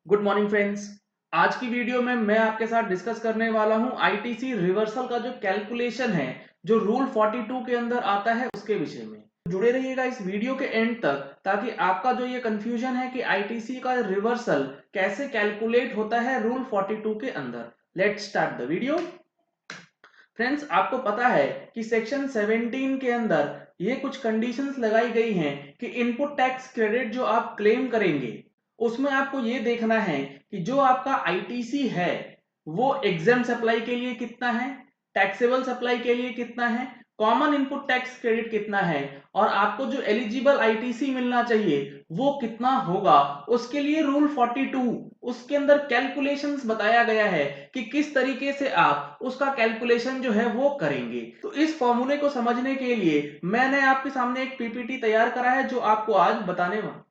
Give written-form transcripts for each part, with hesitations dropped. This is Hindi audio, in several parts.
Good morning friends. आज की वीडियो में मैं आपके साथ डिस्कस करने वाला हूं आईटीसी रिवर्सल का जो कैलकुलेशन है जो रूल 42 के अंदर आता है उसके विषय में। जुड़े रहिएगा इस वीडियो के एंड तक ताकि आपका जो ये कंफ्यूजन है कि आईटीसी का रिवर्सल कैसे कैलकुलेट होता है रूल 42 के अंदर। Let's start the video. Friends, आपको पता है कि सेक्शन 17 के अंदर ये कुछ कंडीशंस लगाई गई हैं कि इनपुट टैक्स क्रेडिट जो आप क्लेम करेंगे उसमें आपको ये देखना है कि जो आपका आईटीसी है वो एग्जाम सप्लाई के लिए कितना है, टैक्सेबल सप्लाई के लिए कितना है, कॉमन इनपुट टैक्स क्रेडिट कितना है और आपको जो एलिजिबल आईटीसी मिलना चाहिए वो कितना होगा। उसके लिए रूल 42 उसके अंदर कैलकुलेशंस बताया गया है कि किस तरीके से आप उसका कैलकुलेशन जो है वो करेंगे। तो इस फॉर्मूले को समझने के लिए मैंने आपके सामने एक पीपीटी तैयार करा है जो आपको आज बताने वाला।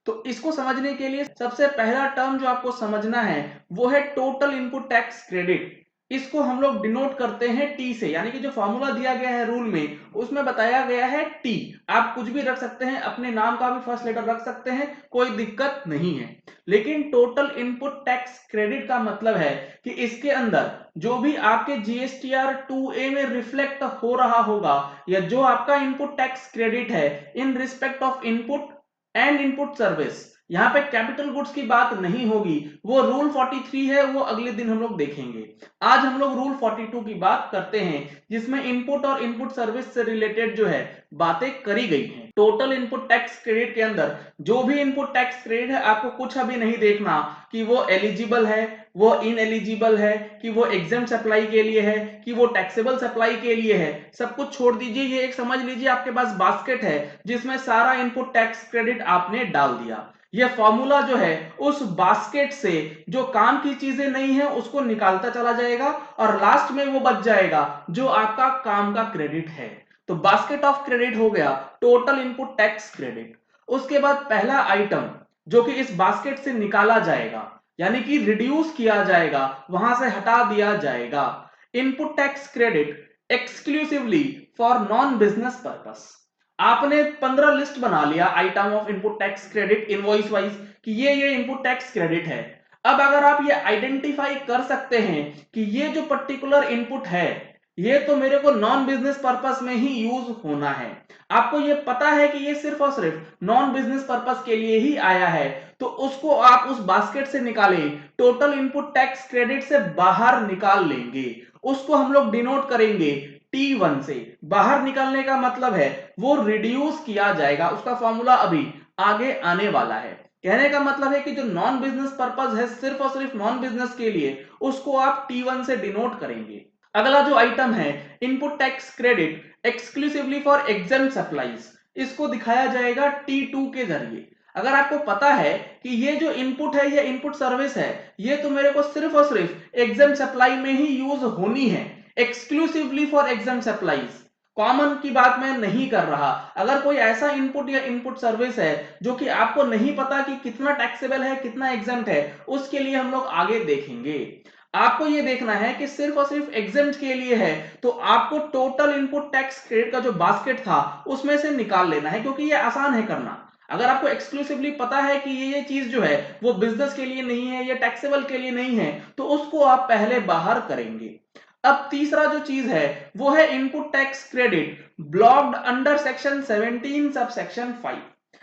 तो इसको समझने के लिए सबसे पहला टर्म जो आपको समझना है वो है टोटल इनपुट टैक्स क्रेडिट। इसको हम लोग डिनोट करते हैं टी से, यानी कि जो फॉर्मूला दिया गया है रूल में उसमें बताया गया है टी। आप कुछ भी रख सकते हैं, अपने नाम का भी फर्स्ट लेटर रख सकते हैं, कोई दिक्कत नहीं है। लेकिन टोटल इनपुट टैक्स क्रेडिट का मतलब है कि इसके अंदर जो भी आपके जीएसटीआर 2A में रिफ्लेक्ट हो रहा होगा या जो आपका इनपुट टैक्स क्रेडिट है in respect of input and input service, यहां पे कैपिटल गुड्स की बात नहीं होगी, वो रूल 43 है, वो अगले दिन हम लोग देखेंगे। आज हम लोग रूल 42 की बात करते हैं जिसमें इनपुट और इनपुट सर्विस से रिलेटेड जो है बातें करी गई हैं। टोटल इनपुट टैक्स क्रेडिट के अंदर जो भी इनपुट टैक्स क्रेडिट है आपको कुछ अभी नहीं देखना कि वो एलिजिबल है, वो इनएलिजिबल है, कि वो एग्जाम सप्लाई के लिए है, कि वो टैक्सेबल सप्लाई के लिए है। सब कुछ छोड़ दीजिए, ये एक समझ लीजिए आपके पास बास्केट है जिसमें सारा इनपुट टैक्स क्रेडिट आपने डाल दिया। ये फॉर्मूला जो है उस बास्केट से जो काम की चीजें नहीं है उसको निकालता चला जाएगा और लास्ट में वो बच जाएगा जो आपका काम का क्रेडिट है। तो बास्केट ऑफ क्रेडिट हो गया टोटल इनपुट टैक्स क्रेडिट। उसके बाद पहला आइटम जो कि इस बास्केट से निकाला जाएगा यानी कि रिड्यूस किया जाएगा, वहां से हटा दिया जाएगा, input tax credit exclusively for non business purpose. आपने 15 लिस्ट बना लिया item of input tax credit invoice wise कि ये इनपुट टैक्स क्रेडिट है। अब अगर आप ये आइडेंटिफाई कर सकते हैं कि ये जो पर्टिकुलर इनपुट है ये तो मेरे को नॉन बिजनेस पर्पस में ही यूज होना है, आपको ये पता है कि ये सिर्फ और सिर्फ नॉन बिजनेस पर्पस के लिए ही आया है, तो उसको आप उस बास्केट से निकालें, टोटल इनपुट टैक्स क्रेडिट से बाहर निकाल लेंगे। उसको हम लोग डिनोट करेंगे T1 से। बाहर निकालने का मतलब है वो रिड्यूस किया जाएगा, उसका फॉर्मूला अभी आगे आने वाला है। कहने का मतलब है कि जो नॉन बिजनेस पर्पस है सिर्फ और सिर्फ नॉन बिजनेस के लिए उसको आप T1 से डिनोट करेंगे। अगला जो आइटम है input tax credit exclusively for exam supplies, इसको दिखाया जाएगा T2 के जरिए। अगर आपको पता है कि ये जो इनपुट है ये इनपुट सर्विस है, ये तो मेरे को सिर्फ और सिर्फ एग्जाम सप्लाई में ही यूज होनी है, exclusively for exam supplies, common की बात मैं नहीं कर रहा। अगर कोई ऐसा इनपुट या इनपुट सर्विस है जो कि आपको नहीं पता कि कितना टैक्सेबल है कितना एग्जाम्प्ट है, उसके लिए हम लोग आगे देखेंगे। आपको ये देखना है कि सिर्फ और सिर्फ एग्जाम्प्ट के लिए है तो आपको टोटल इनपुट टैक्स क्रेडिट का जो बास्केट था उसमें से निकाल लेना है, क्योंकि ये आसान है करना। अगर आपको एक्सक्लूसिवली पता है कि ये चीज जो है वो बिजनेस के लिए नहीं है, ये टैक्सेबल के लिए नहीं है, तो उसको आप पहले बाहर करेंगे। अब तीसरा जो चीज है वो है input tax credit blocked under section 17 sub section 5।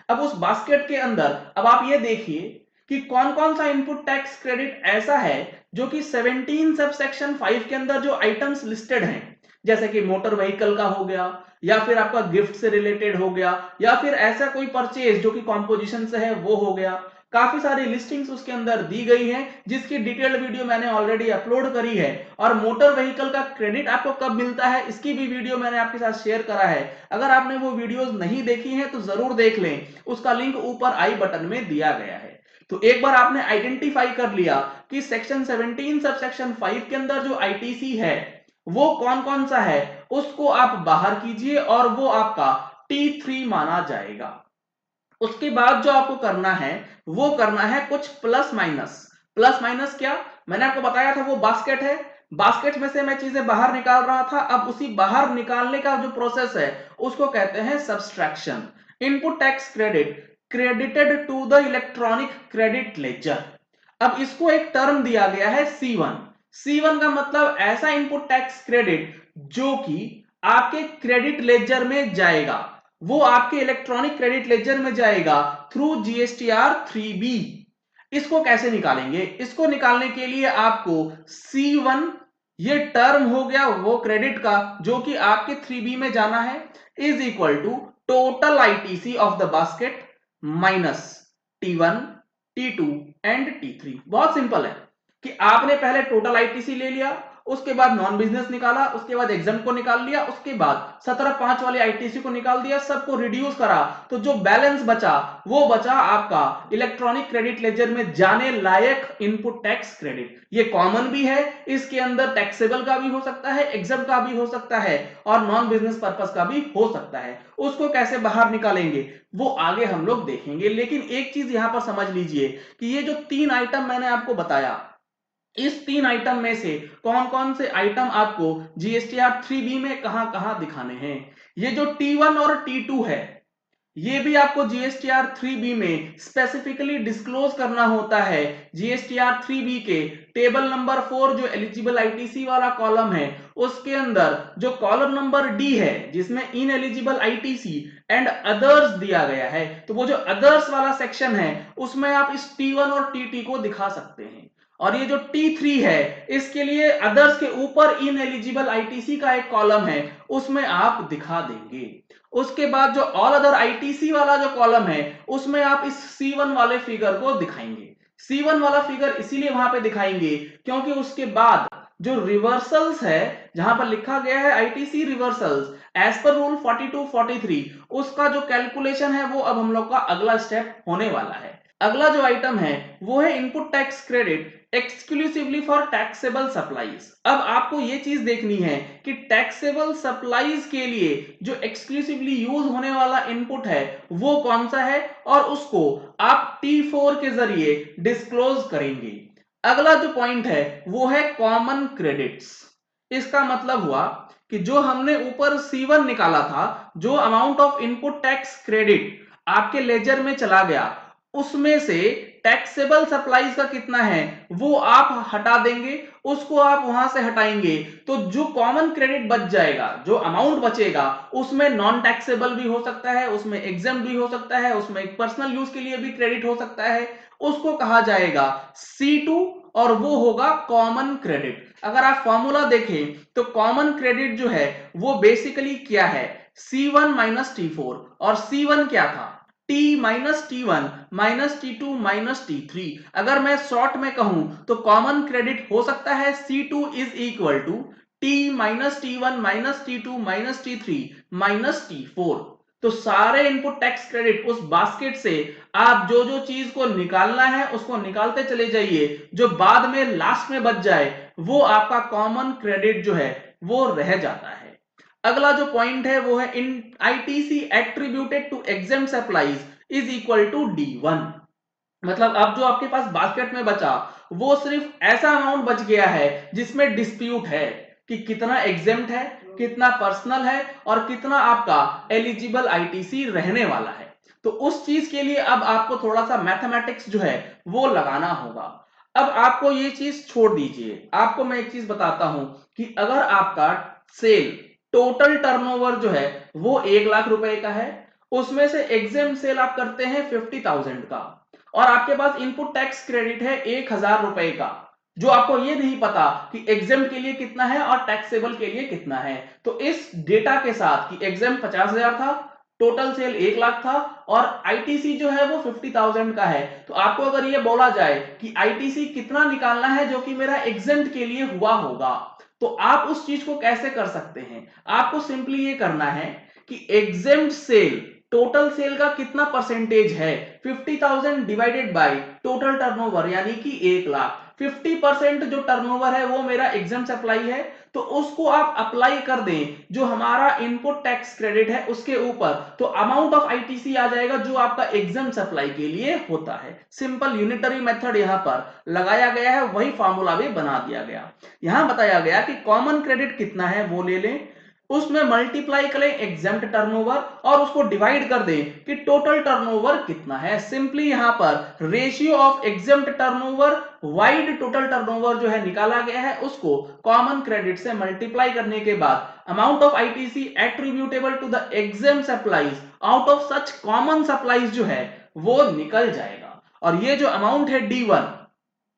अब उस बास्केट के अंदर अब आप ये देखिए कि कौन कौन सा इनपुट टैक्स क्रेडिट ऐसा है जो कि 17 सब सेक्शन 5 के अंदर जो आइटम्स लिस्टेड हैं, जैसे कि मोटर व्हीकल का हो गया या फिर आपका गिफ्ट से रिलेटेड हो गया या फिर ऐसा कोई परचेज जो कि कॉम्पोजिशन से है वो हो गया। काफी सारी लिस्टिंग्स उसके अंदर दी गई हैं जिसकी डिटेल्ड वीडियो मैंने ऑलरेडी अपलोड करी है। और मोटर व्हीकल का क्रेडिट आपको कब मिलता है इसकी भी वीडियो मैंने आपके साथ शेयर करा है। अगर आपने वो वीडियोस नहीं देखी हैं तो जरूर देख लें, उसका लिंक ऊपर आई बटन में दिया गया है। तो एक बार आपने आइडेंटिफाई कर लिया कि सेक्शन 17 सब सेक्शन 5 के अंदर जो आईटीसी है वो कौन कौन सा है, उसको आप बाहर कीजिए और वो आपका T3 माना जाएगा। उसके बाद जो आपको करना है वो करना है कुछ प्लस माइनस। प्लस माइनस क्या, मैंने आपको बताया था वो बास्केट है, बास्केट में से मैं चीजें बाहर निकाल रहा था। अब उसी बाहर निकालने का जो प्रोसेस है उसको कहते हैं subtraction. Input tax credit credited to the electronic credit ledger. अब इसको एक टर्म दिया गया है C1। C1 का मतलब ऐसा इनपुट टैक्स क्रेडिट जो कि आपके क्रेडिट लेजर में जाएगा, वो आपके इलेक्ट्रॉनिक क्रेडिट लेजर में जाएगा थ्रू GSTR 3B। इसको कैसे निकालेंगे? इसको निकालने के लिए आपको C1 ये टर्म हो गया वो क्रेडिट का जो कि आपके 3B में जाना है is equal to total ITC of the basket minus T1 T2 and T3। बहुत सिंपल है कि आपने पहले टोटल आईटीसी ले लिया, उसके बाद नॉन बिजनेस निकाला, उसके बाद एग्जाम को निकाल लिया, उसके बाद 17/5 वाली आईटीसी को निकाल दिया, सबको रिड्यूस करा, तो जो बैलेंस बचा वो बचा आपका इलेक्ट्रॉनिक क्रेडिट लेजर में जाने लायक इनपुट टैक्स क्रेडिट। ये कॉमन भी है, इसके अंदर टैक्सेबल का भी हो सकता है, एग्जाम का भी हो सकता है और नॉन बिजनेस पर्पस का भी हो सकता है। उसको कैसे बाहर निकालेंगे वो आगे हम लोग देखेंगे, लेकिन एक चीज यहां पर समझ लीजिए कि ये जो 3 आइटम मैंने आपको बताया, इस 3 आइटम में से कौन कौन से आइटम आपको GSTR 3B में कहां कहां दिखाने हैं। ये जो T1 और T2 है ये भी आपको GSTR 3B में स्पेसिफिकली डिस्क्लोज करना होता है। GSTR 3B के टेबल नंबर 4 जो एलिजिबल आईटीसी वाला कॉलम है उसके अंदर जो कॉलम नंबर D है जिसमें in eligible ITC and others दिया गया है, तो वो जो अदर्स वाला सेक्शन है उसमें आप इस T1 और TT को दिखा सकते हैं। और ये जो T3 है इसके लिए अदर्स के ऊपर इन एलिजिबल आईटीसी का एक कॉलम है उसमें आप दिखा देंगे। उसके बाद जो ऑल अदर आईटीसी वाला जो कॉलम है उसमें आप इस C1 वाले फिगर को दिखाएंगे। C1 वाला फिगर इसीलिए वहां पे दिखाएंगे क्योंकि उसके बाद जो रिवर्सल्स है जहां पर लिखा गया है ITC reversals as per rule 4243 उसका जो कैलकुलेशन है वो अब हम लोग का अगला स्टेप होने वाला है। अगला जो आइटम है वो है input tax credit exclusively for taxable supplies. अब आपको ये चीज देखनी है कि टैक्सेबल सप्लाईज के लिए जो एक्सक्लूसिवली यूज होने वाला इनपुट है वो कौन सा है और उसको आप T4 के जरिए डिस्क्लोज करेंगे। अगला जो पॉइंट है वो है कॉमन क्रेडिट्स। इसका मतलब हुआ कि जो हमने ऊपर C1 निकाला था, जो amount of input tax credit आपके लेजर में चला गया उसमें से टैक्सेबल सप्लाईज का कितना है वो आप हटा देंगे, उसको आप वहां से हटाएंगे तो जो कॉमन क्रेडिट बच जाएगा, जो अमाउंट बचेगा उसमें नॉन टैक्सेबल भी हो सकता है, उसमें एग्जाम भी हो सकता है, उसमें एक पर्सनल यूज के लिए भी क्रेडिट हो सकता है, उसको कहा जाएगा C2 और वो होगा कॉमन क्रेडिट। अगर आप फॉर्मूला देखें तो कॉमन क्रेडिट जो है वो बेसिकली क्या है C1 माइनस T4 और C1 क्या था T minus T1 minus T2 minus T3। अगर मैं शॉर्ट में कहूं तो कॉमन क्रेडिट हो सकता है C2 is equal to T minus T1 minus T2 minus T3 minus T4। तो सारे इनपुट टैक्स क्रेडिट उस बास्केट से आप जो जो चीज को निकालना है उसको निकालते चले जाइए, जो बाद में लास्ट में बच जाए वो आपका कॉमन क्रेडिट जो है वो रह जाता है। अगला जो पॉइंट है वो है in ITC attributed to exempt supplies is equal to D1। मतलब अब जो आपके पास बास्केट में बचा वो सिर्फ ऐसा अमाउंट बच गया है जिसमें डिस्प्यूट है कि कितना एग्जेम्प्ट है, कितना पर्सनल है और कितना आपका एलिजिबल आईटीसी रहने वाला है। तो उस चीज के लिए अब आपको थोड़ा सा मैथमेटिक्स जो है वो लगाना होगा। अब आपको ये चीज छोड़ दीजिए, आपको मैं एक चीज बताता हूं कि अगर आपका सेल टोटल टर्नओवर जो है वो 1 लाख रुपए का है, उसमें से एग्जाम सेल आप करते हैं 50,000 का और आपके पास इनपुट टैक्स क्रेडिट है 1,000 रुपए का, जो आपको ये नहीं पता कि एग्जाम के लिए कितना है और टैक्सेबल के लिए कितना है। तो इस डेटा के साथ कि एग्जाम 50,000 था, टोटल सेल 1 लाख था और आईटीसी जो है वो 50,000 का है, तो आपको अगर ये बोला जाए कि आईटीसी कितना निकालना है जो कि मेरा एग्जाम के लिए हुआ होगा, तो आप उस चीज को कैसे कर सकते हैं? आपको सिंपली ये करना है कि एग्जेम्प्ट सेल टोटल सेल का कितना परसेंटेज है 50,000 डिवाइडेड बाय टोटल टर्नओवर यानी कि 1 लाख। 50% जो टर्नओवर है वो मेरा एग्जाम सप्लाई है, तो उसको आप अप्लाई कर दें जो हमारा इनपुट टैक्स क्रेडिट है उसके ऊपर, तो अमाउंट ऑफ आईटीसी आ जाएगा जो आपका एग्जाम सप्लाई के लिए होता है। सिंपल यूनिटरी मेथड यहां पर लगाया गया है, वही फॉर्मूला भी बना दिया गया। यहां बताया गया कि कॉमन क्रेडिट कितना है वो ले लें, उसमें मल्टीप्लाई करें एग्जेम्प्ट टर्नओवर और उसको डिवाइड कर दें कि टोटल टर्नओवर कितना है। सिंपली यहां पर ratio of exempt turnover wide total turnover जो है निकाला गया है, उसको कॉमन क्रेडिट से मल्टीप्लाई करने के बाद amount of ITC attributable to the exempt supplies out of such common supplies जो है वो निकल जाएगा। और ये जो अमाउंट है D1,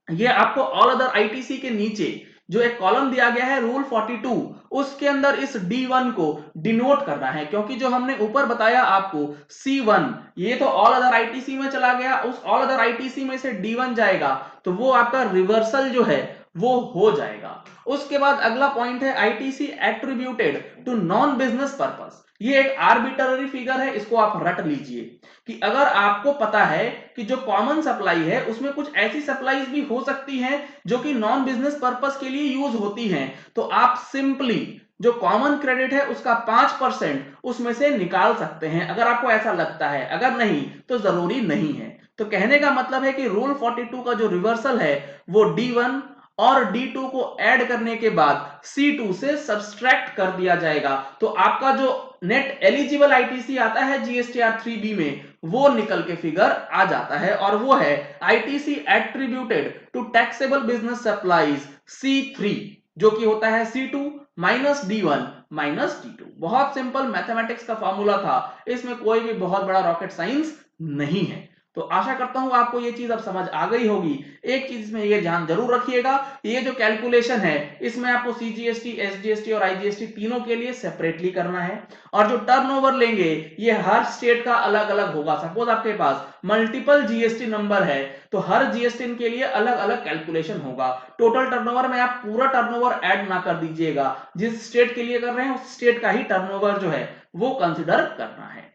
ये आपको ऑल अदर आईटीसी के नीचे जो एक कॉलम दिया गया है रूल 42, उसके अंदर इस D1 को डिनोट करना है, क्योंकि जो हमने ऊपर बताया आपको C1 ये तो ऑल अदर आईटीसी में चला गया, उस ऑल अदर आईटीसी में से D1 जाएगा तो वो आपका रिवर्सल जो है वो हो जाएगा। उसके बाद अगला पॉइंट है ITC attributed to non business purpose. ये एक आर्बिट्ररी फिगर है, इसको आप रट लीजिए कि अगर आपको पता है कि जो कॉमन सप्लाई है उसमें कुछ ऐसी सप्लाईज भी हो सकती हैं जो कि नॉन बिजनेस पर्पस के लिए यूज होती हैं, तो आप सिंपली जो कॉमन क्रेडिट है उसका 5% उसमें से निकाल सकते हैं अगर आपको ऐसा लगता है, अगर नहीं तो जरूरी नहीं है। तो कहने का मतलब है कि रूल 42 का जो रिवर्सल है वो D1 और D2 को ऐड करने के बाद C2 से सब्सट्रैक्ट कर दिया जाएगा, तो आपका जो नेट एलिजिबल आईटीसी आता है जीएसटीआर 3B में वो निकल के फिगर आ जाता है, और वो है ITC attributed to taxable business supplies C3, जो कि होता है C2 minus D1 minus D2। बहुत सिंपल मैथमेटिक्स का फॉर्मूला था, इसमें कोई भी बहुत बड़ा रॉकेट साइंस नहीं है। तो आशा करता हूं आपको ये चीज अब समझ आ गई होगी। एक चीज में ये ध्यान जरूर रखिएगा, ये जो कैलकुलेशन है इसमें आपको सीजीएसटी, एसजीएसटी और आईजीएसटी तीनों के लिए सेपरेटली करना है, और जो टर्नओवर लेंगे ये हर स्टेट का अलग अलग होगा। सपोज आपके पास मल्टीपल जीएसटी नंबर है तो हर जीएसटी के लिए अलग अलग कैलकुलेशन होगा। टोटल टर्नओवर में आप पूरा टर्नओवर ऐड ना कर दीजिएगा, जिस स्टेट के लिए कर रहे हैं उस स्टेट का ही टर्नओवर जो है वो कंसिडर करना है।